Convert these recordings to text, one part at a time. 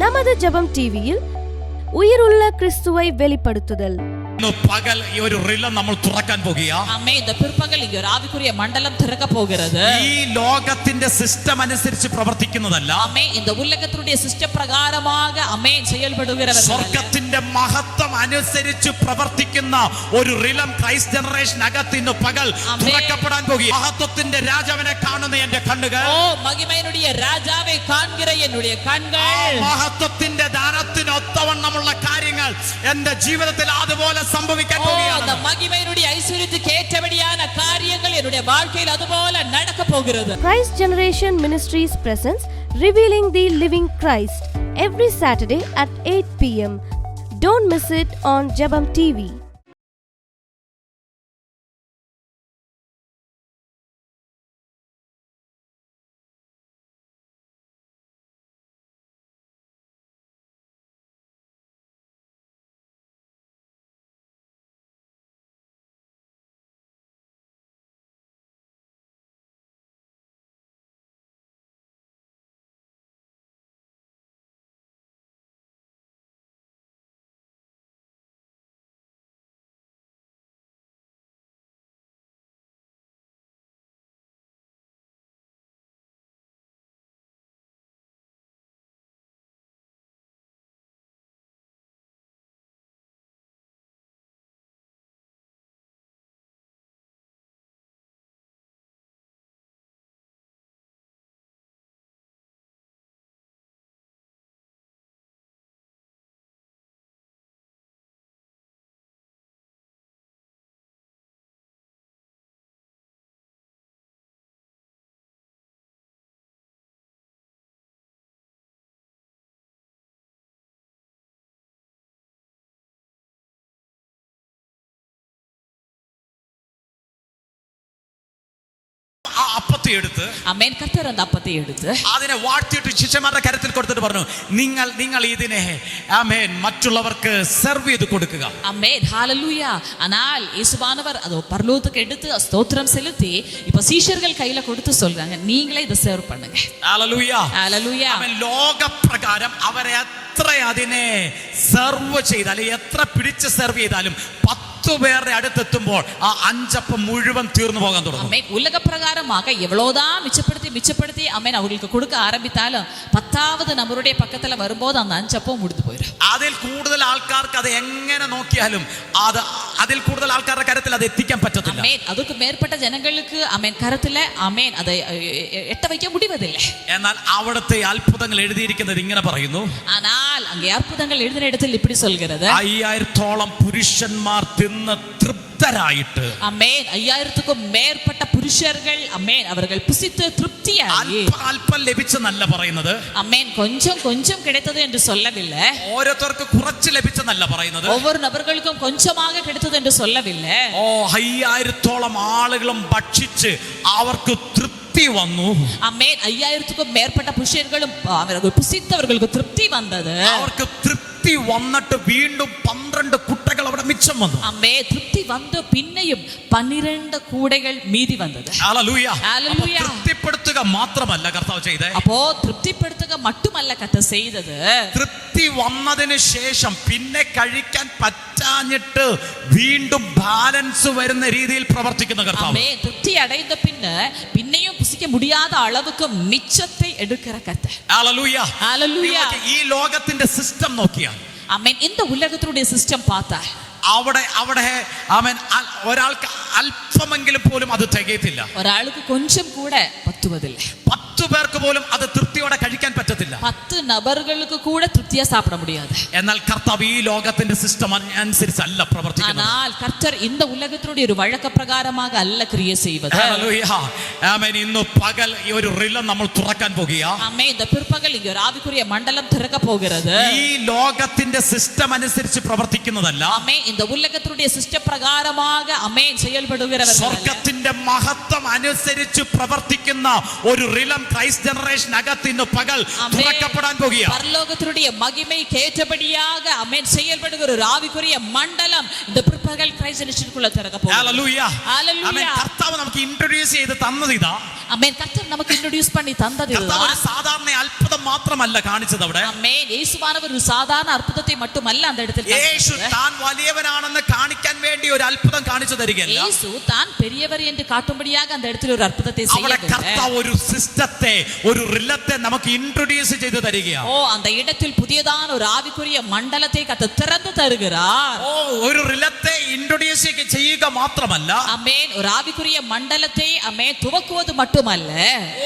நமது ஜெபம் டிவியில் ഉയരുള്ള ക്രിസ്തുവൈ വെളിപ്പെടുത്തുതൽ. പകൽ ഈ ഒരു റിലം നമ്മൾ തുറക്കാൻ പോകുകയാ. ആമേൻ. இந்த பிற்பகல் இங்க ஒரு ஆவிக்குரிய மண்டலம் திறக்க போகிறது. ഈ ലോകത്തിന്റെ സിസ്റ്റം അനുസരിച്ച് പ്രവർത്തിക്കുന്നതല്ല. ആമേൻ. இந்த உலகத்துடைய സിസ്റ്റം പ്രകാരமாக ആമേൻ செயல்படுகிறவர். സ്വർഗ്ഗത്തിന്റെ മഹത്വം അനുസരിച്ച് പ്രവർത്തിക്കുന്ന ഒരു റിലം ക്രൈസ്റ്റ് ജനറേഷൻ അകത്ത് ഇന്ന് പകൽ തുറക്കപ്പെടാൻ പോകുകയാ. മഹത്വത്തിന്റെ രാജാവിനെ കാണുന്ന എന്റെ കണ്ണുകൾ, ഓ മഹിമയുടെ രാജാവെ കാൺகிற என்னுடைய കണ്ണുകൾ, മഹത്വത്തിന്റെ ദാനത്തിന് ഒത്തവണ്ണമുള്ള കാര്യങ്ങൾ എന്റെ ജീവിതത്തിൽ അതുപോലെ സംഭവിക്കാൻ പോകുകയാണ്. മഹിമയുടെ ഐശ്വര്യത്തിലേക്ക് ഏറ്റപടിயான കാര്യങ്ങൾ என்னுடைய வாழ்க்கையில் അതുപോലെ നടക്ക പോകുന്നത്. Christ Generation Ministries presents Revealing the Living Christ every Saturday at 8 p.m. Don't miss it on Jebam TV. അപ്പത്തെ എടുത്ത് ആമേൻ കർത്തർ அந்த அப்பத்தை എടുത്ത് അതിനെ വാഴ്ത്തിയിട്ട് ശിഷ്യന്മാരുടെ കരത്തിൽ കൊടുത്തിട്ട് പറഞ്ഞു, നിങ്ങൾ ഇതിനെ ആമേൻ മറ്റുള്ളവർക്ക് സെർവ് ചെയ്ത് കൊടുക്കുക. Amen hallelujah. ஆனால் இயேசுவானவர் அது பரலோகத்துக்கு எடுத்து ஸ்தோத்திரம் செலுத்தி இப்ப சீஷர்கள் கையில கொடுத்து சொல்றாங்க, நீங்களே இத சர்வ் பண்ணுங்க. Hallelujah hallelujah. ആമേൻ. ലോകപ്രകാരം അവരെ എത്ര അതിനെ സെർവ് ചെയ്താലും എത്ര പിടിച്ച് സെർവ് ചെയ്താലും 10 പേരുടെ അടുത്തെത്തുമ്പോൾ ആ 5 അപ്പം മുഴുവൻ തീർന്നു പോകാൻ തുടങ്ങും. ആമേൻ. ഉലക പ്രകാരமாக எவ்வளவுதான் மிச்சப்படுத்தி ஆமேன் அவங்களுக்கு கொடுக்க ஆரம்பித்தாலும் 10வது நம்மளுடைய பக்கத்துல வரும்போது அந்த 5 அப்பம் முடிந்து போயிடும். അതിൽ കൂടുതൽ ആൾക്കാർക്ക് അത് എങ്ങനെ നോക്കിയാലും അതിൽ കൂടുതൽ ആൾക്കാരുടെ കരത്തിൽ അത് എത്തിക്കാൻ പറ്റത്തില്ല. ആമേൻ. അതുக்கு மேற்பட்ட ജനങ്ങൾക്ക് ആമേൻ കരത്തിലെ ആമേൻ അത് എത്ത വയ്ക്കാൻ முடிவதில்லை. എന്നാൽ അവിടുത്തെ അത്ഭുതങ്ങൾ എഴുതിയിരിക്കുന്നത് ഇങ്ങനെ പറയുന്നു. ஆனால் அங்கே அற்புதங்கள் எழுதின இடத்தில் இப்படி சொல்கிறது, 5000-ഓളം പുരുഷന്മാർ തിന്ന് തൃപ്തരായിട്ട്. ആമേൻ. 5000க்கும் മേற்பட்ட പുരുഷர்கள் ആമേൻ അവர்கள் புசித்து திருப்தியாகி. അല്പം ലഭിച്ചെന്നല്ല പറയുന്നത്. ആമേൻ. கொஞ்சம் கிடைத்தது என்று சொல்லவில்லை. ഓരോരുത്തർക്ക് കുറച്ച് ലഭിച്ചെന്നല്ല പറയുന്നത്. ஒவ்வொரு நபர்களுக்கும் கொஞ்சமாக கிடைத்தது என்று சொல்லவில்லை. 5000-ഓളം ആളുകളും ഭക്ഷിച്ച് അവർക്ക് തൃപ്തി വന്നു. ആമേൻ. 5000க்கும் മേற்பட்ட പുരുഷர்களும் அவர்கள் புசித்தவர்களுக்கு திருப்தி வந்தது. അവർക്ക് തൃപ്തി വന്നിട്ട് വീണ്ടും 12 കുട്ടകൾ അവിടെ മിച്ചം വന്നു. ആമേൻ. തൃപ്തി വന്നു പിന്നെയും 12 കൂടകൾ മീതി വന്നത്. ഹല്ലേലൂയ. ഹല്ലേലൂയ. തൃപ്തിപ്പെടുത്തുക മാത്രമല്ല കർത്താവ് ചെയ്തേ. അപ്പോ തൃപ്തിപ്പെടുത്തുക മറ്റുമല്ല കർത്താവ് ചെയ്തത്. തൃപ്തി വന്നതിന് ശേഷം പിന്നെ കഴിക്കാൻ പറ്റാഞ്ഞിട്ട് വീണ്ടും ബാലൻസ് വരുന്ന രീതിയിൽ പ്രവർത്തിക്കുന്ന കർത്താവ്. ആമേൻ. തൃപ്തി അടൈந்த പിന്നെയും പുസിക്ക முடியாத அளவுக்கு மிச்சத்தை எடுக்கிற கர்த்தர். ഹല്ലേലൂയ. ഹല്ലേലൂയ. ഈ ലോകത്തിന്റെ സിസ്റ്റം നോക്കിയാൽ, ആമേൻ, இந்த ഉലകത്തിന്റെ സിസ്റ്റം பார்த்தாൽ അവിടെ ആമേൻ ഒരാൾക്ക് അല്പമെങ്കിലും പോലും അത് തികയത്തില്ല. ഒരാൾക്ക് കൊഞ്ചം കൂടെ പറ്റുവതില്ല. 10 പേർക്ക് പോലും അത് തൃപ്തിയോടെ കഴിക്കാൻ പറ്റത്തില്ല. 10 നബറുകൾക്ക് കൂടെ തൃപ്തിയാ സാപ്പിட முடியாது. എന്നാൽ കർത്താവ് ഈ ലോകത്തിന്റെ സിസ്റ്റം അനുസരിച്ചല്ല പ്രവർത്തിക്കുന്നത്. ஆனால் கர்த்தர் இந்த உலகத்தினுடைய ഒരു വഴക്കപ്രകാരமாக അല്ല ക്രിയ ചെയ്യുന്നത്. ഹല്ലേലൂയ. ആമേൻ. ഇന്ന് പകൽ ഈ ഒരു റിലം നമ്മൾ തുറക്കാൻ പോകുകയാ. ആമേൻ. இந்த பிற்பகல் இங்க ஒரு ஆவிக்குரிய மண்டலம் திறக்க போகிறது. ഈ ലോകത്തിന്റെ സിസ്റ്റം അനുസരിച്ച് പ്രവർത്തിക്കുന്നതല്ല. ആമേൻ. இந்த உலகத்தினுடைய സിസ്റ്റം പ്രകാരமாக ആമേൻ செயல்படுகிறவர். സ്വർഗ്ഗത്തിന്റെ മഹത്വം അനുസരിച്ച് പ്രവർത്തിക്കുന്ന ഒരു റിലം ക്രൈസ്റ്റ് ജനറേഷൻ അകത്ത് ഇന്ന് പകൽ തുറക്കപ്പെടാൻ പോകുകയാ. பரலோகத்தினுடைய மகிமை கேட்டபடியாக ஆமென் செயல்படுகிற ஒரு ஆவிக்குரிய மண்டலம் இந்த பிற்பகல் கிரைஸ்ட் ஜெனரேஷனுக்குள்ள திறக்க போகுது. Hallelujah. Hallelujah. ആമേൻ. കർത്താവ് നമുക്ക് ഇൻട്രൊഡ്യൂസ് ചെയ്ത് തന്നത് ഇതാ. ஆமென். கர்த்தர் நமக்கு இன்ட்ரோ듀ce பண்ணி தந்தது കർത്താവ് இதுதான். ഒരു സാധാരണ അത്ഭുതം മാത്രമല്ല കാണിച്ചത് അവിടെ. ஆமென். இயேசுவானவர் ஒரு சாதாரண அற்புதத்தை மட்டுமல்ல அந்த இடத்தில் യേശു காண்பித்தார். താൻ വലിയവനാണെന്ന് കാണിക്കാൻ വേണ്ടി ഒരു അത്ഭുതം കാണിച്ചു തരികയല്ല. இயேசு தான் பெரியவர் என்று காட்டும்படியாக அந்த இடத்தில் ஒரு அற்புதத்தை അവിടെ செய்யவில்லை. കർത്താവ് ഒരു സിസ്റ്റത്തെ, ഒരു റിലത്തെ നമുക്ക് ഇൻട്രൊഡ്യൂസ് ചെയ്ത് തരികയാണ്. ஓ அந்த இடத்தில் புதியதான ஒரு ஆவிக்குரிய மண்டலத்தை கர்த்தர் திறந்து தருகிறார். ഓ ഒരു റിലത്തെ ഇൻട്രൊഡ്യൂസ് ചെയ്യുക മാത്രമല്ല, ஆமென். ஒரு ஆவிக்குரிய மண்டலத்தை ஆமென் துவக்குவது மட்டுமல்ல,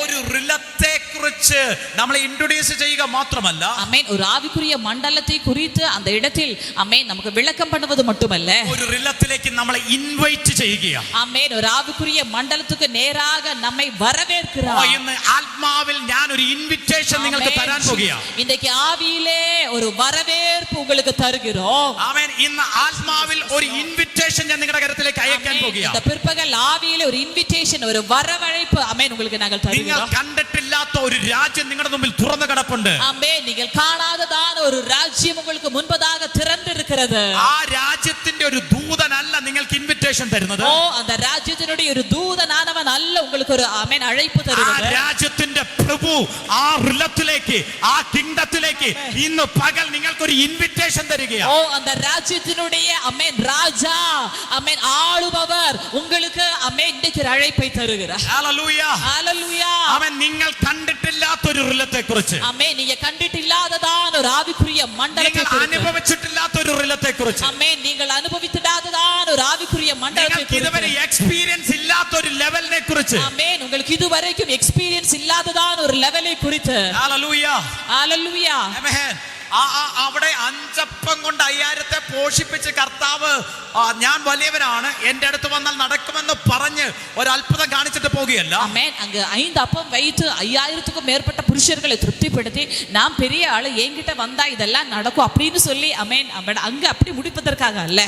ഒരു റിലത്തെ കുറിച്ച് നമ്മളെ ഇൻട്രൊഡ്യൂസ് ചെയ്യുക മാത്രമല്ല, ஆமென் ஒரு ஆவிக்குரிய மண்டலத்தை குறித்து அந்த இடத்தில் ஆமென் நமக்கு விளக்கம் பண்ணுவது மட்டுமல்ல, ഒരു റിലത്തിലേക്ക് നമ്മളെ ഇൻവൈറ്റ് ചെയ്യുകയാണ്. ஆமென் ஒரு ஆவிக்குரிய மண்டலத்துக்கு நேராக நம்மை வரவேற்கிறார். ഇന്ന് ആത്മാവിൽ ഞാൻ ഒരു ഇൻവിറ്റേഷൻ നിങ്ങൾക്ക് തരാൻ പോകുകയാണ്. இன்றைக்கு ஆவியிலே ஒரு வரவேற்பு உங்களுக்கு தருகிறோம். ആമേൻ. ഇന്ന് ആത്മാവിൽ ഒരു ഇൻവിറ്റേഷൻ ഞാൻ നിങ്ങളുടെ കരത്തിലേക്ക് അയക്കാൻ പോകുകയാണ്. இந்த பிற்பகல் ஆவியிலே ஒரு இன்விடேஷன் ஒரு வரவழைப்பு ஆமென் உங்களுக்கு நாங்கள் നിങ്ങൾ தருகிறோம். കണ്ടിട്ടില്ലാത്ത ഒരു രാജ്യം നിങ്ങളുടെ മുമ്പിൽ തുറന്നു കിടപ്പുണ്ട്. ஆமென். நீங்கள் காணாததான ஒரு ராஜ்யம் உங்களுக்கு முன்பதாக திறந்து இருக்கிறது. ആ രാജ്യത്തിന്റെ ഒരു ദൂതനല്ല നിങ്ങൾക്ക് ഇൻവിറ്റേഷൻ തരുന്നത്. ஓ அந்த ராஜ்யத்தினுடைய ஒரு தூதனானவன் அல்ல உங்களுக்கு ஒரு ஆமென் அழைப்பு ആ தருகிறது. രാജ്യത്തിന്റെ പ്രഭു ആ റിലത്തിലേക്ക്, ആ കിങ്ഡത്തിലേക്ക് ഇന്ന് പകൽ നിങ്ങൾക്ക് ഒരു ഇൻവിറ്റേഷൻ തരികയാണ്. ஓ அந்த ராஜ்யத்தினுடைய ஆமென் ராஜா ஆமென் ஆளுபவர் உங்களுக்கு ஆமென் இன்றைக்கு ஒரு அழைப்பை தருகிறார். ഹല്ലേലൂയ. ஹalleluya. അവൻ നിങ്ങൾ കണ്ടിട്ടില്ലാത്ത ഒരു റിലത്തെ കുറിച്ച്, ஆமென் நீங்க கண்டிட்டில்லாததான ஒரு ஆவிக்குரிய மண்டலத்தை നിങ്ങൾ குறித்து, അനുഭവിച്ചിട്ടില്ലാത്ത ഒരു റിലത്തെ കുറിച്ച്, ஆமென் நீங்கள் அனுபவித்திடாததான ஒரு ஆவிக்குரிய மண்டலத்தை നിങ്ങൾക്ക് ഇതുവരെ குறித்து, എക്സ്പീരിയൻസ് ഇല്ലാത്ത ഒരു ലെവലിനെ കുറിച്ച്. ஆமென் உங்களுக்கு இதுவரைக்கும் எக்ஸ்பீரியன்ஸ் இல்லாததான ஒரு லெவலை குறித்து. ഹല്ലേലൂയ. ஹalleluya. ആമേൻ. അവിടെ 5 അപ്പം കൊണ്ട് 5000 പോഷിപ്പിച്ച് കർത്താവ് ഞാൻ വലിയവനാണ്, എന്റെ അടുത്ത് വന്നാൽ നടക്കുമെന്ന് പറഞ്ഞ് ഒരു അത്ഭുതം കാണിച്ചിട്ട് പോകുകയല്ല. ஆமென் அங்க 5 அப்பம் வைத்து 5000க்கும் மேற்பட்ட புருஷர்களை திருப்திப்படுத்தி நாம் பெரிய ஆளு என்கிட்ட வந்தா இதெல்லாம் நடக்கும் அப்படின்னு சொல்லி ஆமென் அங்க அப்படி முடிப்பதற்காக அல்ல.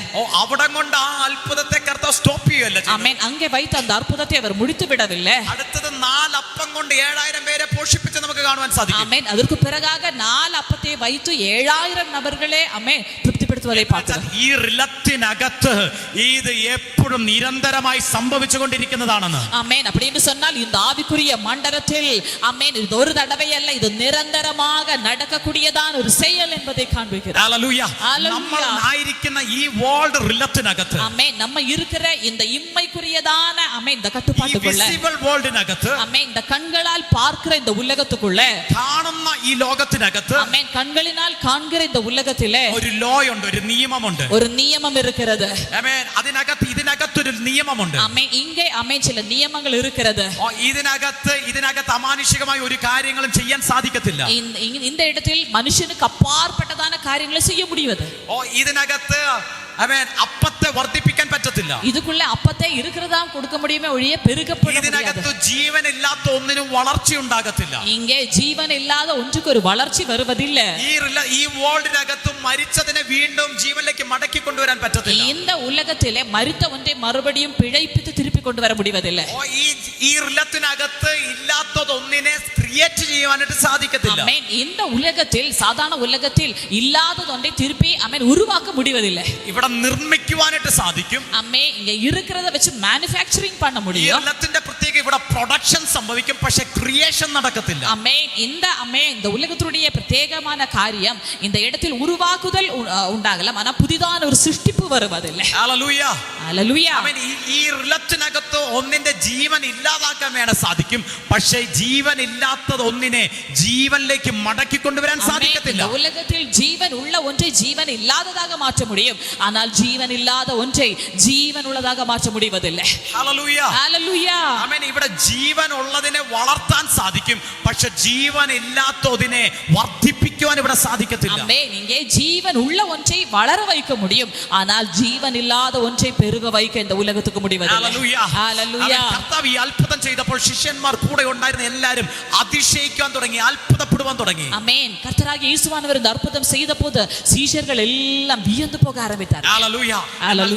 അവിടെ കൊണ്ട് ആ അത്ഭുതത്തെ കർത്താവ് സ്റ്റോപ്പ് ചെയ്യുകയല്ല. ஆமென் அங்கே வைத்து அந்த அற்புதத்தை அவர் முடித்து விடவில்லை. അടുത്തത് 4 അപ്പം കൊണ്ട് 7000 പേരെ പോഷിപ്പിച്ച് നമുക്ക് കാണുവാൻ സാധിക്കും. ஆமென் அதற்கு பிறகாக 4 அப்பத்தை வைத்து 7000 நபர்களே ஆமென் திருப்திப்படுத்துவதை பார்க்கிறோம். ഈ റിലത്തിനകത്ത് ഇത് എപ്പോഴും നിരന്തരമായി സംഭവിച്ചുകൊണ്ടിരിക്കുന്നതാണെന്ന്. ஆமென் அப்படின்னு சொன்னால் இந்த ஆவிக்குரிய மண்டலத்தில் ஆமென் இது ஒரு தடவை அல்ல, இது நிரந்தரமாக நடக்கக்கூடியதான ஒரு செயல் என்பதை காண்பிக்கிறது. ഹല്ലേലൂയ. ഹല്ലേലൂയ. നമ്മൾ ആയിരിക്കുന്ന ഈ വേൾഡ് റിലത്തിനകത്ത്, ஆமென் நம்ம இருக்கிற இந்த இம்மைக்குரியதான ஆமென் இந்த ഈ கட்டுப்பாட்டுக்குள்ள, വിസിബിൾ വേൾഡിനകത്ത്, ஆமென் இந்த கண்களால் பார்க்கிற இந்த உலகத்துக்குள்ள, കാണുന്ന ഈ ലോകത്തിനകത്ത് ஆமென் கண்களினால் காண்கிற இந்த உலகத்திலே ഒരു ലോ ഉണ്ട്, ഒരു നിയമമുണ്ട്. ஒரு நியமம் இருக்கிறது. ആമേൻ. ഇതിനകത്തൊരു നിയമമുണ്ട്. ஆமென் இங்கே ஆமென் சில நியமங்கள் இருக்கிறது. ഇതിനകത്ത് അമാനുഷികമായ ഒരു കാര്യങ്ങളും ചെയ്യാൻ സാധിക്കത്തില്ല. இந்த இடத்தில் மனுஷனுக்கு அப்பாற்பட்டதான காரியங்களை செய்ய முடியாது. ഇതിനകത്ത് ആമേൻ അപ്പത്തെ വർദ്ധിപ്പിക്കാൻ പറ്റത്തില്ല. இதுக்குள்ள அப்பத்தை இருக்கிறதா கொடுக்க முடியுமே ஒழிய பெருகப்பட முடியாது. ഇതിനകത്ത് ജീവനില്ലാത്ത ഒന്നിനും വളർച്ചയുണ്ടാകത്തില്ല. இங்கே ஜீவன் இல்லாத ஒன்றுக்கு ஒரு வளர்ச்சி வருவதில்லை. ഈ വേൾഡിനകത്ത് മരിച്ചതിനെ വീണ്ടും ജീവനിലേക്ക് മടക്കി കൊണ്ടുവരാൻ പറ്റത്തില്ല. இந்த உலகத்திலே மரித்த ஒன்றை மறுபடியும் பிழைப்பித்து திருப்பி கொண்டு வர முடிவதில்லை. ഈ റിലത്തിനകത്ത് ഇല്ലാത്തതൊന്നിനെ ക്രിയേറ്റ് ചെയ്യാനായിട്ട് സാധിക്കത്തില്ല. ஆமென் இந்த உலகத்தில் சாதாரண உலகத்தில் இல்லாதது ஒன்றை திருப்பி ஆமென் உருவாக்க முடிவதில்லை. ഇവിടെ നിർമ്മിക്കുവാനായിട്ട് സാധിക്കും. ஆமென் இங்க இருக்கிறத வச்சு manufacturing பண்ண ഈ முடியும். റിലത്തിന്റെ പ്രത്യേക ഇവിടെ പ്രൊഡക്ഷൻ സംഭവിക്കും, പക്ഷെ ക്രിയേഷൻ നടക്കത്തില്ല. ஆமென் இந்த உலகத்துடைய பிரத்யேகமான காரியம் இந்த இடத்தில் உருவாக்குதல் உண்டாகலாம், ஆனா புதிதான ஒரு சிருஷ்டிப்பு வருவதில்லை. ഹല്ലേലൂയ. ஹalleluya. ആമേൻ. ഈ റിലത്തിനകത്ത് ഒന്നിന്റെ ജീവൻ ഇല്ലാതാക്കാൻ വേണം സാധിക്കും, പക്ഷേ ജീവൻ ഇല്ലാത്തത് ഒന്നിനെ ജീവനിലേക്ക് മടക്കി കൊണ്ടുവരാൻ സാധിക്കത്തില്ല. இந்த உலகத்தில் ஜீவன் உள்ள ஒன்றை ஜீவன் இல்லாததாக மாற்ற முடியும், ஆனால் ஜீவன் இல்லாத ஒன்றை ஜீவன் உள்ளதாக மாற்ற முடிவதில்லை. ഹല്ലേലൂയ. ஹalleluya. ആമേൻ. ഇവിടെ ജീവൻ ഉള്ളതിനെ വളർത്താൻ സാധിക്കും, പക്ഷെ ജീവൻ ഇല്ലാത്തതിനെ വർദ്ധിപ്പിക്കുവാൻ ഇവിടെ സാധിക്കത്തില്ല. ஆமென் இங்கே ஜீவன் உள்ள ஒன்றை வளர வைக்க முடியும், ஆனால் ஜீவன் இல்லாத ஒன்றை பெருக வைக்க இந்த உலகத்துக்கு முடிவதில்லை. ഹല്ലേലൂയ. ஹalleluya. കർത്താവ് ഈ അത്ഭുതം ചെയ്തപ്പോൾ ശിഷ്യന്മാർ കൂടെ ഉണ്ടായിരുന്ന എല്ലാവരും അതിശയിക്കും അതിശയിക്കാൻ തുടങ്ങി, അത്ഭുതപ്പെടുവാൻ തുടങ്ങി. ஆமென். கர்த்தராகிய இயேசுவானவர் இந்த அற்புதம் செய்தபோது சீஷர்கள் எல்லாம் வியந்து போக ஆரம்பித்தார்கள். ഹല്ലേലൂയ.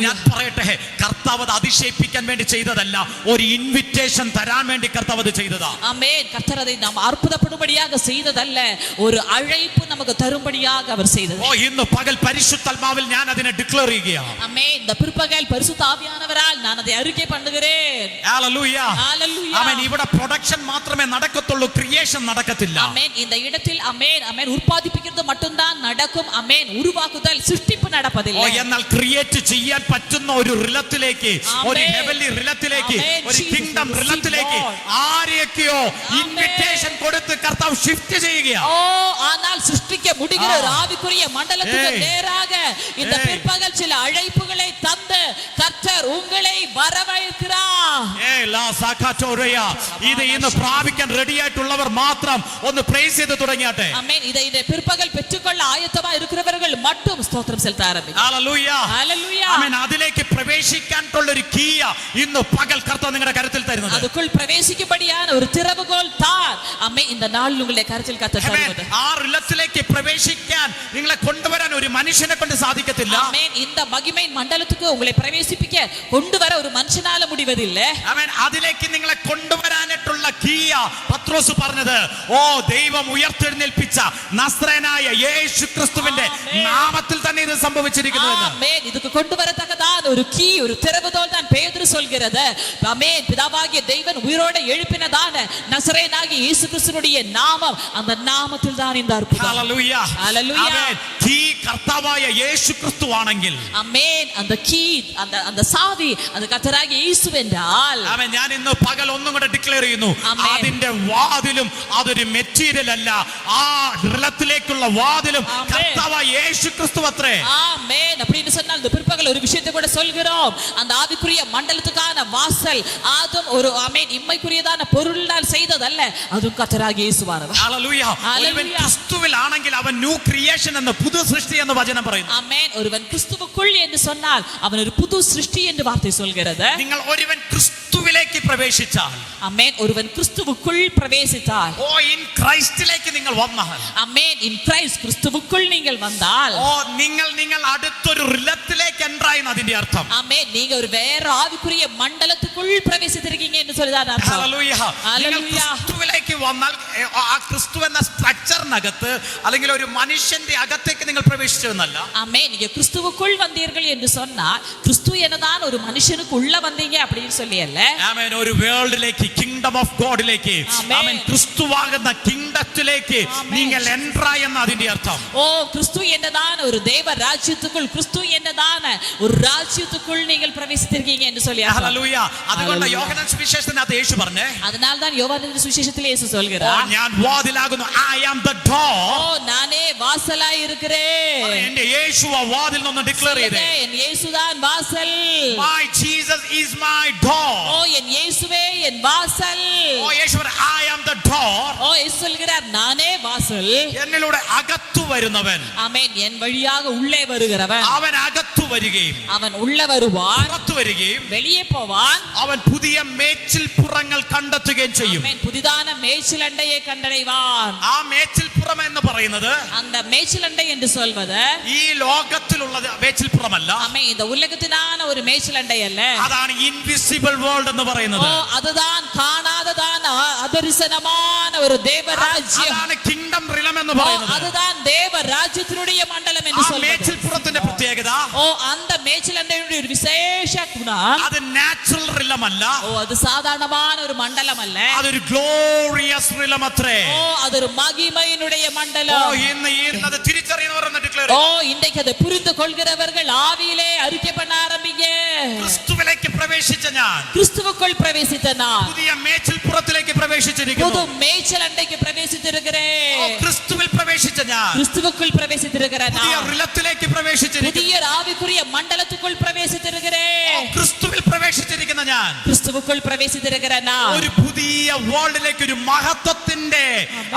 ഞാൻ പറയട്ടെ, കർത്താവ് അത് അതിശയിപ്പിക്കാൻ വേണ്ടി ചെയ്തതല്ല, ഒരു ഇൻവിറ്റേഷൻ തരാൻ വേണ്ടി കർത്താവ് അത് ചെയ്തതാ. ஆமென். கர்த்தர் அதை நாம் அற்புதப்படும்படியாக செய்ததல்ல, ஒரு அழைப்பு நமக்கு தரும்படியாக அவர் செய்தது. ഓ ഇന്ന് പകൽ പരിശുദ്ധാത്മാവിൽ ഞാൻ അതിനെ ഡിക്ലെയർ ചെയ്യുകയാണ്. ஆமென். இந்த பிற்பகல் பரிசுத்த ஆவியானவரால் நான் அதை அறிக்கை பண்ணுகிறேன். ഹല്ലേലൂയ. ஹalleluya. ആമേൻ. ഇവിടെ പ്രൊഡക്ഷൻ മാത്രമേ നടക്കത്തുള്ളൂ, ക്രിയേഷൻ നടക്കത്തില്ല. ஆமென். இந்த இடத்தில் ஆமென் ஆமென் உற்பத்திக்கிறது மட்டும்தான் நடக்கும். ஆமென். உருவாக்குதல் சிருஷ்டிப்பு நடப்பதில்லை. എന്നാൽ ക്രിയേറ്റ് ചെയ്യാൻ പറ്റുന്ന ഒരു റിലത്തിലേക്ക്, ഒരു ഹെവൻലി റിലത്തിലേക്ക്, ഒരു കിങ്ഡം റിലത്തിലേക്ക് ആരെയൊക്കെയോ ഇൻവിറ്റേഷൻ കൊടുത്ത് കർത്താവ് ഷിഫ്റ്റ് ചെയ്യുകയാണ്. ஓ ஆனால் சிருஷ்டிக்க முடிகிற ஒரு ஆவிக்குரிய மண்டலத்துக்கு நேராக இந்த பிற்பகல் சில அழைப்புகளை தந்து கர்த்தர் உங்களை வரவேற்கிறார். ഇത് ഇന്ന് പ്രാപിക്കാൻ റെഡി ആയിട്ടുള്ളവർ മാത്രം ഒന്ന് പ്രൈസ് ചെയ്ത് തുടങ്ങിയാട്ടെ. ஆமென். இதை பிற்பகல் பெற்றுக்கொள்ள ஆயத்தமா இருக்கிறவர்கள் மட்டும் ஸ்தோத்திரம் செலுத்த ஆரம்பிங்க. ഹല്ലേലൂയ. ஹalleluya. ആമേൻ. അതിലേക്ക് പ്രവേശിക്കാനുള്ള ഒരു കീയ ഇന്ന് പകൽ കർത്താവ് നിങ്ങളുടെ കരത്തിൽ തരുന്നത്. அதுக்குள் பிரவேசிக்கும்படியான ஒரு திறவுகோல் தான் ஆமென் இந்த நாள் உங்களுடைய கரத்தில் கர்த்தர் தருவது. ആ റിലത്തിലേക്ക് പ്രവേശിക്കാൻ നിങ്ങളെ കൊണ്ടുവരാൻ ഒരു മനുഷ്യനെ കൊണ്ട് സാധിക്കത്തില്ല. ஆமென். இந்த மகிமை மண்டலத்துக்கு உங்களை பிரவேசிப்பிக்க கொண்டு வர ஒரு மனுஷனால முடிவதில்லை. ആമേൻ. അതിലേക്ക് നിങ്ങളെ കൊണ്ടുവരാനായിട്ടുള്ള കീയ പത്രോസ് പറഞ്ഞത്, ഓ ദൈവം ഉയർത്തെഴുന്നേൽപ്പിച്ച നസ്രയനായ യേശു ക്രിസ്തുവിന്റെ നാമത്തിൽ തന്നെ ഇത് സംഭവിച്ചിരിക്കുന്നു. ஆமென். இதுக்கு கொண்டு வரத்தக்கதான ஒரு கீ, ஒரு திறவுகோல் தான் பேதுரு சொல்கிறது. ஆமென். பிதாவாகிய தேவன் உயிரோடு எழுப்பினதான நசரேயனாகிய இயேசு கிறிஸ்துவினுடைய நாமம், அந்த நாமத்தில் தான் இந்த அற்புதம். ഹല്ലേലൂയ. ഹല്ലേലൂയ. ആമേൻ. കീ കർത്താവായ യേശു ക്രിസ്തു ആണെങ്കിൽ, ஆமென், அந்த கீ, அந்த சாவி அது கர்த்தராகிய இயேசு என்றால், ആമേൻ, ഞാൻ ഇന്ന് പകൽ ഒന്നും കൂടെ ഡിക്ലെയർ ചെയ്യുന്നു, ആമേൻ. അതിന്റെ വാതിലും അതൊരു മെറ്റീരിയൽ അല്ല, ആ റിലത്തിലേക്കുള്ള വാതിലും ആമേൻ. കർത്താവായ യേശു ക്രിസ്തു അത്രേ. ஆமென். அப்படின்னு சொன்னால் இந்த பிற்பகல் ஒரு விஷயத்தை கூட சொல்கிறோம். அந்த ஆவிக்குரிய மண்டலத்துக்கான வாசல் அதுவும் ஒரு ஆமென் இம்மைக்குரியதான பொருளால் செய்ததல்ல, அதுவும் கர்த்தராகிய இயேசுவானவர். ഹല്ലേലൂയ. ഒരുവൻ ക്രിസ്തുവിലാണെങ്കിൽ അവൻ ന്യൂ ക്രിയേഷൻ എന്ന പുതു സൃഷ്ടി എന്ന വചനം പറയുന്നു. ஆமென். ஒருவன் கிறிஸ்துவுக்குள் என்று சொன்னால் அவன் ஒரு புது சிருஷ்டி என்று வார்த்தை சொல்கிறது. നിങ്ങൾ ഒരുവൻ ക്രിസ്തുവിലേക്ക് പ്രവേശിച്ചാൽ, ஆமென், ஒருவன் கிறிஸ்துவுக்குள் பிரவேசித்தால், ഓ ഇൻ ക്രൈസ്റ്റിലേക്ക് നിങ്ങൾ വന്നാൽ, ஆமென், இன் கிரைஸ்ட் கிறிஸ்துவுக்குள் நீங்கள் வந்தால், ഓ നിങ്ങൾ അടുത്തൊരു റിലത്തിലേക്ക് എൻട്രായി അതിന്റെ അർത്ഥം. ஆமென், நீங்க ஒரு வேற ஆவிக்குரிய மண்டலத்துக்குள் பிரவேசித்திருக்கீங்க என்று சொல்லுதான் அர்த்தம். ഹല്ലേലൂയ. നിങ്ങൾ ക്രിസ്തുവിലേക്ക് വന്നാൽ ആ ക്രിസ്തു എന്ന സ്ട്രക്ചറിനകത്ത് അല്ലെങ്കിൽ ഒരു മനുഷ്യന്റെ അകത്തേക്ക് നിങ്ങൾ പ്രവേശിച്ചു എന്നല്ല. ஆமென். நீங்க கிறிஸ்துவுக்குள் வந்தீர்கள் என்று சொன்னால் கிறிஸ்து என்னதான் ஒரு மனுஷனுக்கு உள்ள வந்தீங்க அப்படின்னு சொல்லி அல்ல. ആമേൻ. ഒരു വേൾഡിലേക്ക്, കിങ്ഡം ഓഫ് ഗോഡിലേക്ക്, ആമേൻ, ക്രിസ്തുവാകുന്ന കിങ്ഡത്തിലേക്ക് നിങ്ങൾ എൻട്രായി എന്ന അതിന്റെ അർത്ഥം. ஓ கிறிஸ்து என்னதான் ஒரு தேவ ராஜ்யத்துக்குள், கிறிஸ்து என்னதான் ஒரு ராஜ்யத்துக்குள் நீங்கள் பிரவேசித்திருக்கீங்க என்று சொல்லி அர்த்தம். ഹല്ലേലൂയ. അതുകൊണ്ട് യോഹന്നാൻ സുവിശേഷത്തിനകത്ത് യേശു പറഞ്ഞേ, அதனால தான் யோவானின் சுவிசேஷத்திலே இயேசு ഓ சொல்கிறார், ഞാൻ വാതിലാകുന്നു, I am the door. ஓ நானே வாசலாய் இருக்கிறேன். എന്റെ യേശുവ വാതിൽ നിന്ന് ഡിക്ലെയർ ചെയ്തേ, என் இயேசுதான் வாசல். My Jesus is my door. ஓ என் இயேசுவே என் வாசல். ഓ യേശു പറ, I am the door. ஓ இயேசு சொல்கிறார், நானே வாசல். എന്നിലൂടെ അകത്തു വരുന്നവൻ, ஆமென், என் வழியாக உள்ளே வருகிறவன், അവൻ അകത്തു വരികയും அவன் உள்ள வருவான், പുറത്തു വരികയും வெளியே போவான், അവൻ പുതിയ മേച്ചിൽപ്പുറങ്ങൾ കണ്ടെത്തുകയും ചെയ്യും. ஆமென், புதிதான மேய்ச்சலண்டையை கண்டடைவான். ആ മേച്ചിൽപ്പുറം എന്ന് പറയുന്നത് அந்த மேய்ச்சலண்டை என்று சொல்வது ഈ ലോകത്തിലുള്ള മേച്ചിൽപ്പുറമല്ല, ஆமென், இந்த உலகத்தினான ஒரு மேய்ச்சலண்டை அல்ல. അതാണ് ഇൻവിസിബിൾ വേൾഡ് എന്ന് ஓ പറയുന്നത്. அதுதான் காணாததான அதரிசனமான ஒரு தேவ ராஜ்யம். അതാണ് കിങ്ഡം റിലം എന്ന് ஓ പറയുന്നത്. அதுதான் தேவ ராஜ்யத்தினுடைய மண்டலம் என்று ആ சொல்வது. മേച്ചിൽപ്പുറത്തിന്റെ പ്രത്യേകത, ஓ அந்த மேய்ச்சலண்டையுடைய ஒரு விசேஷ குணம், അത് നാച്ചുറൽ റിലമല്ല, ஓ அது சாதாரணமான ஒரு மண்டலம் அல்ல. അതൊരു ഗ്ലോറിയസ് റിലം അത്രേ. ஓ அது ஒரு மகிமையினுடைய ഓ மண்டலம். ഇന്ന് അത് തിരിച്ചറിയുന്നവർ എന്ന് ഡിക്ലെയർ ஓ இன்றைக்கு அதை புரிந்து கொள்கிறவர்கள் ஆவியிலே அறிக்கை பண்ண ஆரம்பிங்க. ക്രിസ്തുവിലേക്ക് പ്രവേശിച്ച ഞാൻ, கிறிஸ்துவுக்குள் பிரவேசித்த நான் പുതിയ മേച്ചിൽപ്പുറത്തിലേക്ക് புது പ്രവേശിച്ചിരിക്കുന്നു. மேய்ச்சல் அண்டைக்கு பிரவேசித்திருக்கிறேன். ക്രിസ്തുവിൽ പ്രവേശിച്ച ഞാൻ கிறிஸ்துவுக்குள் பிரவேசித்திருக்கிற പുതിയ நான் റിലത്തിലേക്ക് പ്രവേശിച്ചിരിക്കുന്നു. புதிய ஆவிக்குரிய மண்டலத்துக்குள் பிரவேசித்திருக்கிறேன். ക്രിസ്തുവിൽ പ്രവേശിച്ചിരിക്കുന്ന ഞാൻ கிறிஸ்துவுக்குள் கிறிஸ்துவுக்குள் பிரவேசித்திருக்கிற நான் ഒരു പുതിയ വേൾഡിലേക്ക്, ഒരു മഹത്വത്തിന്റെ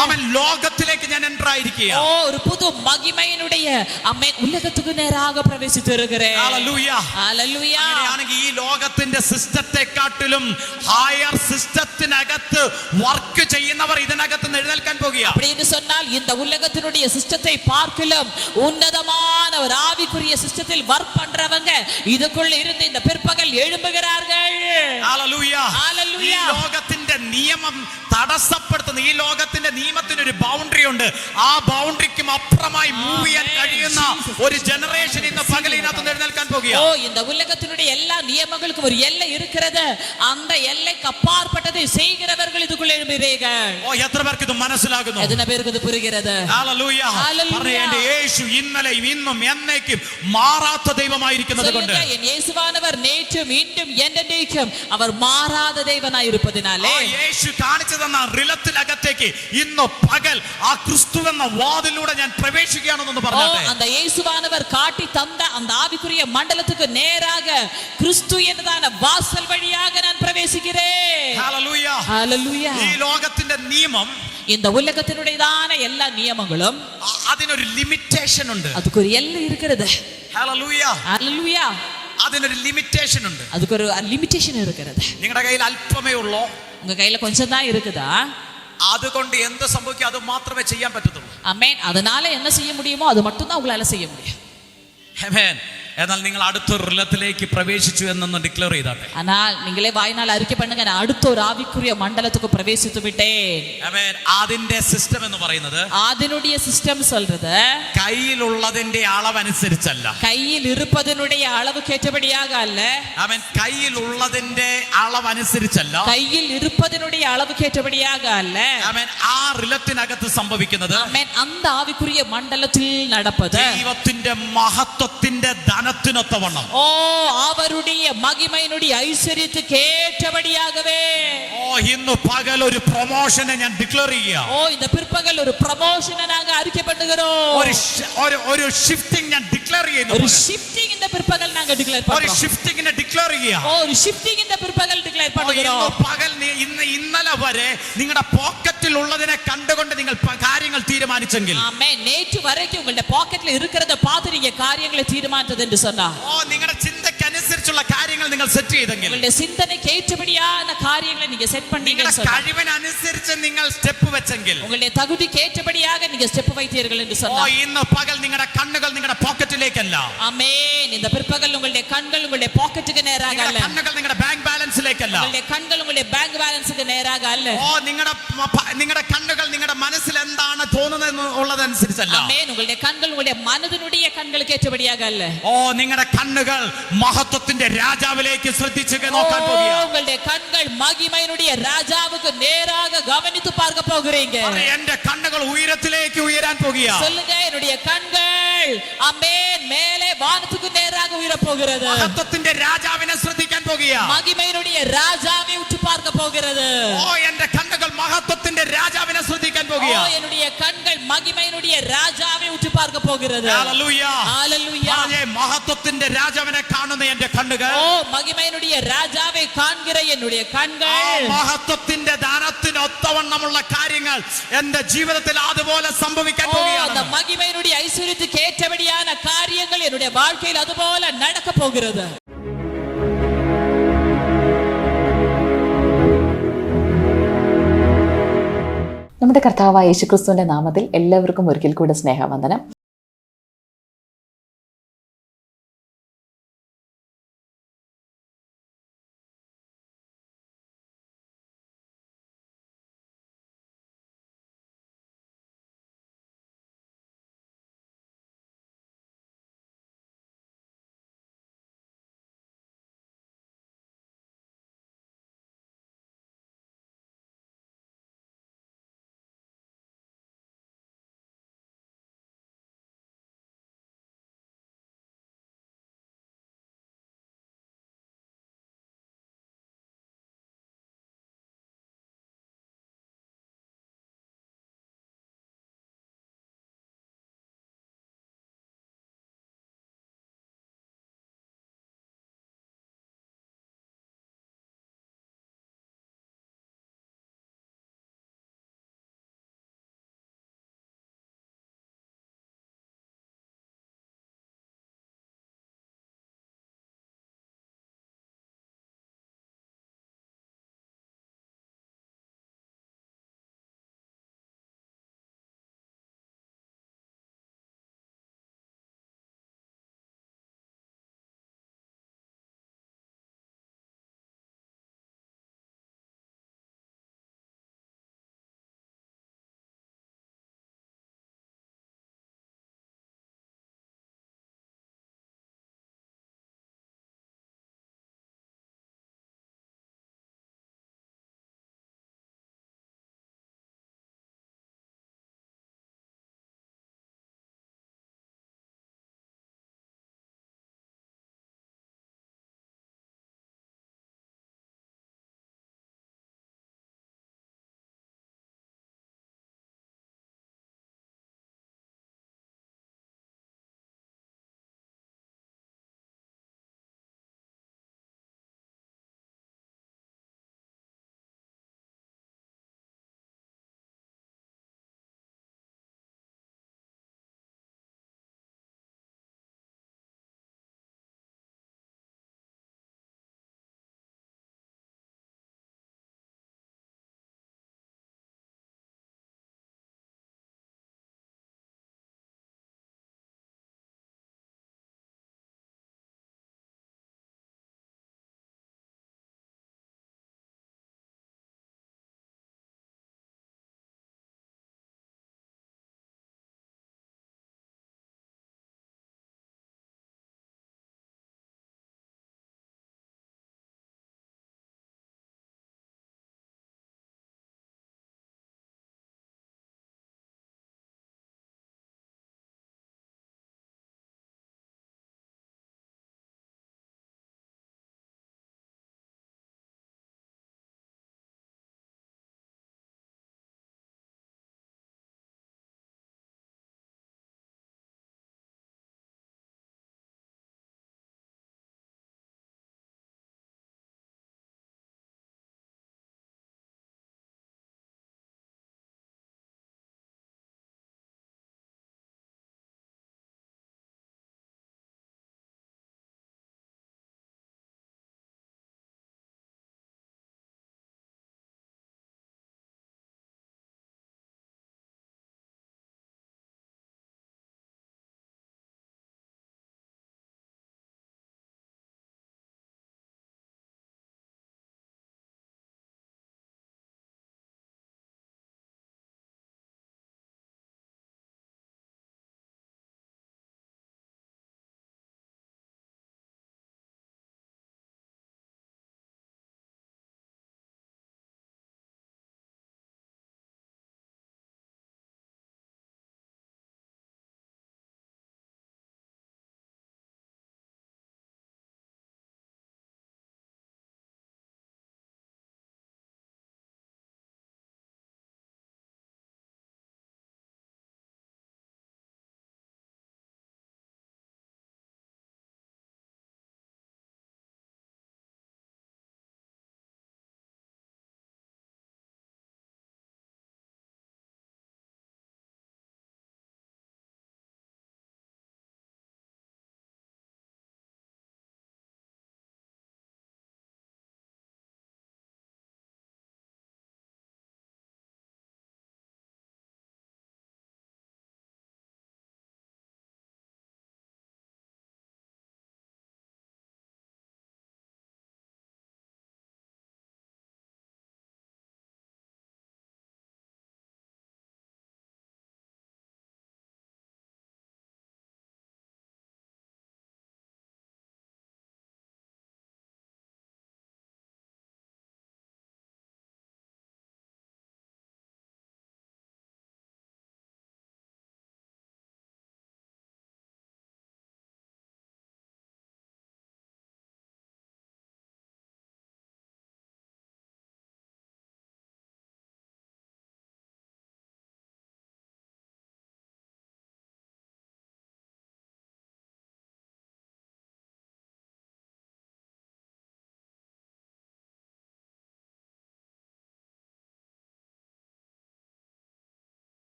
അവൻ ലോകത്തിലേക്ക് ഞാൻ എൻ്റർ ആയിരിക്കുക. ஓ ஒரு புது மகிமையினுடைய அம்மே உலகத்துக்கு நேராக பிரவேசித்திருக்கிறேன். ഹല്ലേലൂയ. ഹല്ലേലൂയ. അങ്ങനെയാണെങ്കിൽ ഈ ലോകത്തിന്റെ സിസ്റ്റത്തെക്കാട്ടിലും ഹയർ സിസ്റ്റത്തിനകത്ത് വർക്ക് ചെയ്യുന്നവർ ഇതിനകത്ത് എഴുന്നേൽക്കാൻ പോകുക. அப்படின்னு சொன்னால் இந்த உலகத்தினுடைய சிஸ்டத்தை பார்க்கலும் உன்னதமான ஒரு ஆவிக்குரிய சிஸ்டத்தில் வர்க் பண்றவங்க இதுக்குள்ள இருந்து இந்த பிற்பகல் எழும்புகிறார்கள். ഹല്ലേലൂയ. ഹല്ലേലൂയ. ഈ ലോകത്തിന്റെ നിയമം തടസ്സപ്പെടുത്തുന്ന, ഈ ലോകത്തിന്റെ നിയമത്തിന് ഒരു ബൗണ്ടറി ഉണ്ട്. ആ ബൗണ്ടറിക്കും അപ്പുറമായി മൂവ് ചെയ്യാൻ കഴിയുന്ന ഒരു ജനറേഷൻ ഇന്ന് പകലിനകത്ത് എഴുന്നേൽക്കാൻ പോകുക. ஓ இந்த உலகத்தினுடைய எல்லா நியமங்களுக்கும் ஒரு எல்லை இருக்கிறது. அந்த எல்லைக்கு அப்பாற்பட்டதை செய்கிறவர்கள் இதுக்குள்ள எழும்புகிறார்கள். ഓ എത്ര പേർക്ക് ഇത് മനസ്സിലാകുന്നു? எத்தனை பேருக்கு இது புரிகிறது? ഹല്ലേലൂയ. ഹല്ലേലൂയ. പറയേണ്ട യേശു ഇന്നലെയും ഇന്നും എന്നേക്കും മാറാത്ത ദൈവമായിരിക്കുന്നത് കൊണ്ട്, என் இயேசுவானவர் நேற்றும் இன்றும் என்றென்றைக்கும் அவர் மாறாத தேவனாய் இருப்பதினாலே യേശു കാണിച്ചു തന്ന റിലത്തിനകത്തേക്ക് ഇന്ന് പകൽ ആ ക്രിസ്തു എന്ന വാതിലൂടെ ഞാൻ പ്രവേശിക്കുകയാണെന്ന് പറഞ്ഞാട്ടെ. அந்த இயேசுவானவர் காட்டி தந்த அந்த ஆவிக்குரிய மண்டலத்துக்கு நேராக கிறிஸ்து എന്നதான வாசல் வழியாக நான் பிரவேசிக்கிறேன். ഹല്ലേലൂയ. ஹalleluya. ഈ ലോകത്തിന്റെ നിയമം, இந்த உலகத்தினுடையதான எல்லா நியமங்களும் അതിനൊരു ലിമിറ്റേഷൻ ഉണ്ട്. அதுக்கு ஒரு எல்லை இருக்கிறது. ഹല്ലേലൂയ. ஹalleluya. അതിനൊരു ലിമിറ്റേഷൻ ഉണ്ട്. அதுக்கு ஒரு லிமிட்டேஷன் இருக்கிறது. നിങ്ങളുടെ കയ്യിൽ അല്പമേ ഉള്ളോ? உங்க கையில கொஞ்சம் தான் இருக்குதா? അതുകൊണ്ട് എന്ത് സംഭവിക്കും? അത് മാത്രമേ ചെയ്യാൻ പറ്റത്തുള്ളൂ. ஆமென். அதனால என்ன செய்ய முடியுமோ அது மட்டும் தான் உங்களால செய்ய முடியும். ആമേൻ. എന്നാൽ നിങ്ങൾ അടുത്തൊരു റിലത്തിലേക്ക് പ്രവേശിച്ചു എന്നൊന്ന് ഡിക്ലെയർ ചെയ്താട്ടെ. ஆனால் நீங்களே வாயினால் அறிக்கை பண்ணுங்க, நான் அடுத்த ஒரு ஆவிக்குரிய மண்டலத்துக்கு பிரவேசித்து விட்டேன். ആമേൻ. അതിന്റെ സിസ്റ്റം എന്ന് പറയുന്നത് அதனுடைய சிஸ்டம் சொல்றது കയ്യിലുള്ളതിന്റെ അളവനുസരിച്ചല്ല. கையில் இருப்பதனுடைய அளவுக்கு ஏற்றபடியாக அல்ல. ആമേൻ. കയ്യിലുള്ളതിന്റെ അളവനുസരിച്ചല്ല. கையில் இருப்பதனுடைய அளவுக்கு ஏற்றபடியாக அல்ல. ആമേൻ. ആ റിലത്തിനകത്ത് സംഭവിക്കുന്നത്, ஆமென், அந்த ஆவிக்குரிய மண்டலத்தில் நடப்பது ദൈവത്തിന്റെ മഹത്വത്തിന്റെ ധനത്തിനൊത്തവണ്ണം, ஓ அவருடைய மகிமையினுடைய ஐஸ்வரியத்துக்கு ஏற்றபடியாகவே. ഓ ഇന്ന് പകൽ ഒരു പ്രൊമോഷനെ ഞാൻ ഡിക്ലെയർ ചെയ്യുക. ஓ இந்த பிற்பகல் ஒரு ப்ரமோஷனை நாங்க அறிக்கை பண்ணுகிறோம். ഒരു ഷിഫ്റ്റിംഗ് ഞാൻ ഡിക്ലെയർ ചെയ്യുന്നു. ஒரு ஷிஃப்டிங் இந்த பிற்பகல் நாங்க டிக்ளேர் ഒരു பண்றோம். ഷിഫ്റ്റിംഗിനെ ഡിക്ലെയർ ചെയ്യുക. ஓ ஒரு ஷிஃப்டிங் இந்த பிற்பகல் டிக்ளேர் ഇന്ന് பண்ணுகிறோம். പകൽ ഇന്നലെ വരെ നിങ്ങളുടെ പോക്കറ്റിൽ ഉള്ളതിനെ കണ്ടുകൊണ്ട് നിങ്ങൾ കാര്യങ്ങൾ തീരുമാനിച്ചെങ്കിൽ, ஆமென், நேற்று வரைக்கும் உங்களுடைய பாக்கெட்ல இருக்கிறத பார்த்து நீங்க காரியங்களை தீர்மானித்தது என்று சொன்னா, ഓ നിങ്ങളുടെ ചിന്തക്കനുസരിച്ചുള്ള കാര്യങ്ങൾ നിങ്ങൾ സെറ്റ് ചെയ്തെങ്കിൽ, உங்களுடைய சிந்தனைக்கு ஏற்றபடியான காரியங்களை நீங்க செட் നിങ്ങളുടെ பண்ணீங்கன்னு சொன்னா, കഴിവിനനുസരിച്ച് നിങ്ങൾ സ്റ്റെപ്പ് വെച്ചെങ്കിൽ, உங்களுடைய தகுதிக்கு ஏற்றபடியாக நீங்க ஸ்டெப் வைத்தீர்கள் என்று ഓ சொன்னா, ഇന്ന് പകൽ നിങ്ങളുടെ കണ്ണുകൾ നിങ്ങളുടെ പോക്കറ്റിലേക്കല്ല, ஆமென், இந்த பிற்பகல் உங்களுடைய கண்கள் உங்களுடைய பாக்கெட்டுக்கு நேராக அல்ல, നിങ്ങളുടെ കണ്ണുകൾ നിങ്ങളുടെ ബാങ്ക് ബാലൻസിലേക്കല്ല, உங்களுடைய கண்கள் உங்களுடைய பேங்க் பேலன்ஸுக்கு நேராக அல்ல, ഓ നിങ്ങളുടെ കണ്ണുകൾ നിങ്ങളുടെ മനസ്സിൽ എന്താണ് തോന്നുന്നത് ഉള്ളതനുസരിച്ചല്ല, ஆமென், உங்களுடைய கண்கள் உங்களுடைய மனதினுடைய கண்களுக்கு ஏற்றபடியாக அல்ல, ഓ നിങ്ങളുടെ കണ്ണുകൾ മഹത്വത്തിന്റെ രാജാവിലേക്ക് ശ്രദ്ധിച്ച് നോക്കാൻ പോകുക. உங்களுடைய கண்கள் மகிமையினுடைய ராஜாவுக்கு நேராக கவனித்து பார்க்க போகிறீங்க. എന്റെ കണ്ണുകൾ ഉയരത്തിലേക്ക് ഉയരാൻ പോകുക. சொல்லுங்க, என்னுடைய கண்கள் ஆமென் மேலே வானத்துக்கு நேராக உயர போகிறது. മഹത്വത്തിന്റെ രാജാവിനെ ശ്രദ്ധിക്കാൻ പോകുക. மகிமையினுடைய ராஜாவை உற்று பார்க்க போகிறது. ഓ എന്റെ കണ്ണുകൾ മഹത്വത്തിന്റെ രാജാവിനെ ശ്രദ്ധിക്കാൻ പോകുക. ஓ என்னுடைய கண்கள் மகிமையினுடைய ராஜாவை உற்று பார்க்க போகிறது. ഹല്ലേലൂയ. ஹalleluya. പറഞ്ഞേ, മഹത്വത്തിന്റെ രാജാവിനെ കാണുന്ന എന്റെ കണ്ണുകൾ, ஓ மகிமையினுடைய ராஜாவை காண்கிற என்னுடைய ആ கண்கள், മഹത്വത്തിന്റെ ദാനത്തിന് ഒത്തവണ്ണമുള്ള കാര്യങ്ങൾ എന്റെ ജീവിതത്തിൽ അതുപോലെ സംഭവിക്കാൻ ஓ அந்த പോകുകയാണ്. மகிமையினுடைய ஐஸ்வரியத்துக்கு ஏற்றபடியான காரியங்கள் என்னுடைய வாழ்க்கையில் அதுபோல நடக்க போகிறது. നമ്മുടെ കർത്താവായ യേശുക്രിസ്തുവിന്റെ നാമത്തിൽ എല്ലാവർക്കും ഒരിക്കൽ കൂടെ സ്നേഹവന്ദനം.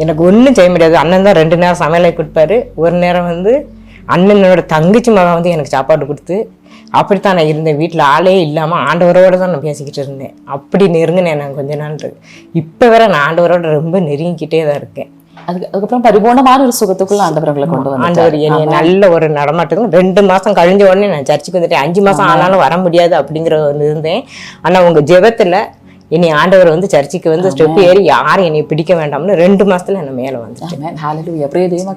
எனக்கு ஒன்றும் செய்ய முடியாது. அண்ணன் தான் 2 நேரம் சமையலை கொடுப்பாரு. ஒரு நேரம் வந்து அண்ணனோட தங்கச்சி மகன் வந்து எனக்கு சாப்பாடு கொடுத்து அப்படித்தான் நான் இருந்தேன். வீட்டில் ஆளே இல்லாமல் ஆண்டவரோடு தான் நான் பேசிக்கிட்டு இருந்தேன். அப்படி நெருங்கினேன் நான் கொஞ்ச நாள். இப்போ வேற நான் ஆண்டவரோட ரொம்ப நெருங்கிக்கிட்டே தான் இருக்கேன். அதுக்கப்புறம் பரிபூர்ணமான ஒரு சுகத்துக்குள்ள ஆண்டவர்களை கொண்டு வந்து ஆண்டவர் என்னை நல்ல ஒரு நடமாட்டத்துக்கு 2 மாதம் கழிஞ்ச உடனே நான் சர்ச்சுக்கு வந்துட்டேன். 5 மாதம் ஆனாலும் வர முடியாது அப்படிங்கிற இருந்தேன். ஆனால் உங்கள் ஜெபத்தில் என்னை ஆண்டவர் வந்து சர்ச்சுக்கு வந்து ஸ்டெப் ஏறி யாரும் என்னை பிடிக்க வேண்டாம்னு 2 மாசத்துல என்ன மேலே வந்துட்டேன். ஹல்லேலூயா. பிரிய தெய்வ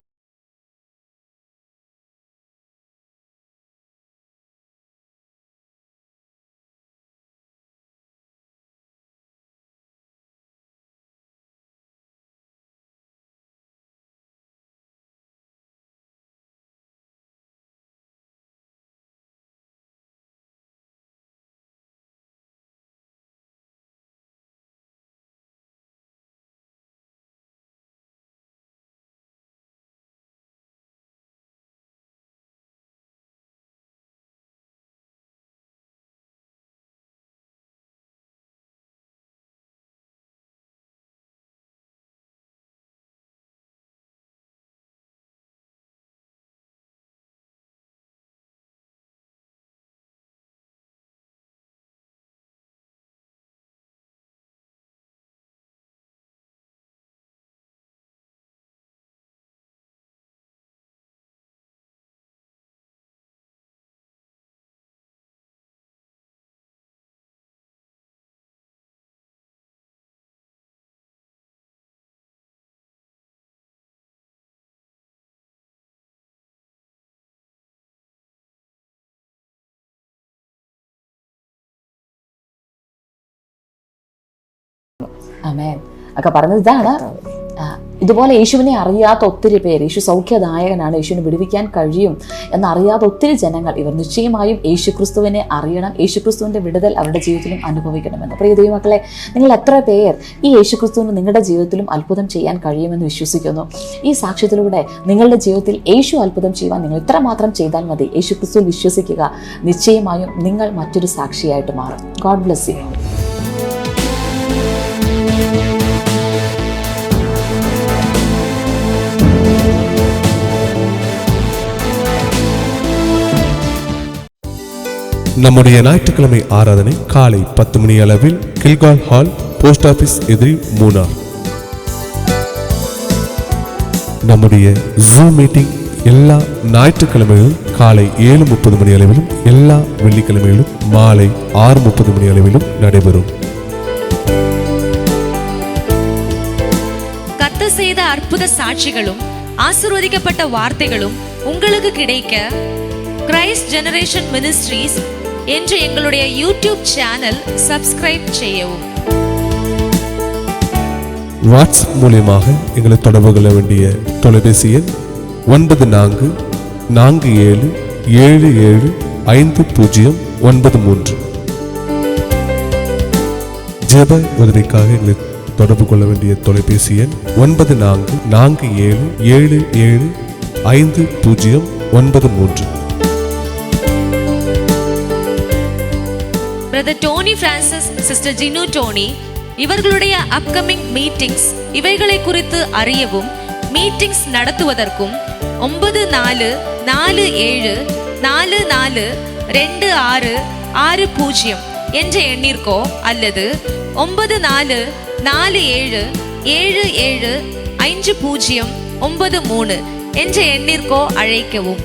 ആമേൻ. ഒക്കെ പറഞ്ഞത് ഇതാണ്. ഇതുപോലെ യേശുവിനെ അറിയാത്ത ഒത്തിരി പേര്, യേശു സൗഖ്യദായകനാണ്, യേശുവിനെ വിടുവിക്കാൻ കഴിയും എന്നറിയാത്ത ഒത്തിരി ജനങ്ങൾ ഇവർ നിശ്ചയമായും യേശുക്രിസ്തുവിനെ അറിയണം, യേശുക്രിസ്തുവിൻ്റെ വിടുതൽ അവരുടെ ജീവിതത്തിലും അനുഭവിക്കണമെന്ന്. പ്രിയ ദൈവമക്കളെ, നിങ്ങൾ എത്ര പേർ ഈ യേശുക്രിസ്തുവിന് നിങ്ങളുടെ ജീവിതത്തിലും അത്ഭുതം ചെയ്യാൻ കഴിയുമെന്ന് വിശ്വസിക്കുന്നു? ഈ സാക്ഷ്യത്തിലൂടെ നിങ്ങളുടെ ജീവിതത്തിൽ യേശു അത്ഭുതം ചെയ്യുവാൻ നിങ്ങൾ ഇത്രമാത്രം ചെയ്താൽ മതി. യേശുക്രിസ്തുവിൽ വിശ്വസിക്കുക, നിശ്ചയമായും നിങ്ങൾ മറ്റൊരു സാക്ഷിയായിട്ട് മാറും. God bless you. நம்முடைய ஞாயிற்றுக்கிழமை ஆராதனை காலை 10 மணி அளவில் கில்கால் ஹால், போஸ்ட் ஆபீஸ் எதிரி, மூணார். நம்முடைய ஜூம் மீட்டிங் எல்லா ஞாயிற்றுக்கிழமைகளும் காலை 7:30 மணி அளவிலும் எல்லா வெள்ளிக்கிழமைகளும் மாலை 6:30 மணி அளவிலும் நடைபெறும். கர்த்தர் செய்த அற்புத சாட்சிகளும் ஆசீர்வதிக்கப்பட்ட வார்த்தைகளும் உங்களுக்கு கிடைக்க கிரைஸ்ட் ஜெனரேஷன் மினிஸ்ட்ரீஸ் என்ற எங்களுடைய யூடியூப் சேனல் சப்ஸ்கிரைப் செய்யவும். வாட்ஸ்அப் மூலமாக எங்களை தொடர்பு கொள்ள வேண்டிய தொலைபேசி எண் 9447775093. ஜெப உதவிக்காக எங்களை தொடர்பு கொள்ள வேண்டிய தொலைபேசி எண் 9447775093. Brother Tony Francis, sister Jinu Tony இவர்களுடைய அப்கமிங் மீட்டிங்ஸ் இவைகளை குறித்து அறியவும் மீட்டிங்ஸ் நடத்துவதற்கும் 9447442660 என்ற எண்ணிற்கோ அல்லது 9447775093 என்ற எண்ணிற்கோ அழைக்கவும்.